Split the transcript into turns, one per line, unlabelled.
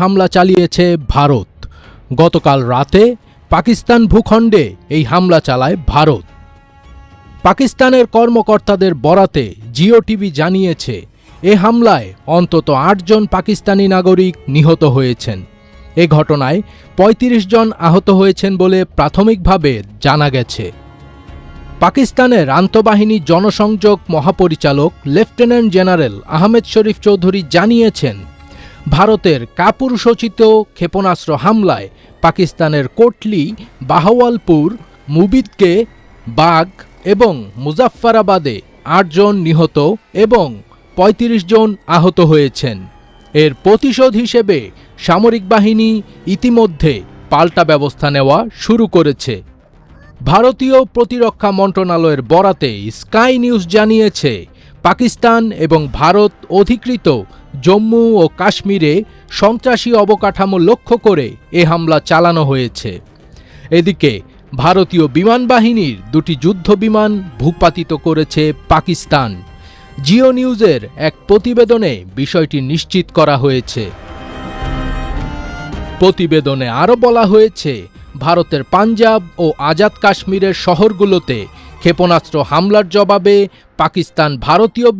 হামলা চালিয়েছে ভারত। গতকাল রাতে পাকিস্তান ভূখণ্ডে এই হামলা চালায় ভারত। পাকিস্তানের কর্মকর্তাদের বরাতে জিও টিভি জানিয়েছে, এ হামলায় অন্তত ৮ জন পাকিস্তানি নাগরিক নিহত হয়েছেন। এ ঘটনায় ৩৫ জন আহত হয়েছেন বলে প্রাথমিকভাবে জানা গেছে। পাকিস্তানের আন্তঃবাহিনী জনসংযোগ মহাপরিচালক লেফটেন্যান্ট জেনারেল আহমেদ শরীফ চৌধুরী জানিয়েছেন, ভারতের কাপুরুষোচিত ক্ষেপণাস্ত্র হামলায় পাকিস্তানের কোটলি, বাহওয়ালপুর, মুবিদকে, বাগ এবং মুজাফফরাবাদে ৮ জন নিহত এবং ৩৫ জন আহত হয়েছেন। এর প্রতিশোধ হিসেবে সামরিক বাহিনী ইতিমধ্যে পাল্টা ব্যবস্থা নেওয়া শুরু করেছে। ভারতীয় প্রতিরক্ষা মন্ত্রণালয়ের বরাতে স্কাই নিউজ জানিয়েছে, পাকিস্তান এবং ভারত অধিকৃত জম্মু ও কাশ্মীরে সন্ত্রাসী অবকাঠামো লক্ষ্য করে এ হামলা চালানো হয়েছে। এদিকে ভারতীয় বিমান বাহিনীর ২টি যুদ্ধবিমান ভূপাতিত করেছে পাকিস্তান। জিও নিউজের এক প্রতিবেদনে বিষয়টি নিশ্চিত করা হয়েছে। প্রতিবেদনে আরও বলা হয়েছে, ভারতের পাঞ্জাব ও আজাদ কাশ্মীরের শহরগুলোতে ক্ষেপণাস্ত্র হামলার জবাবে পাকিস্তান ভারতীয়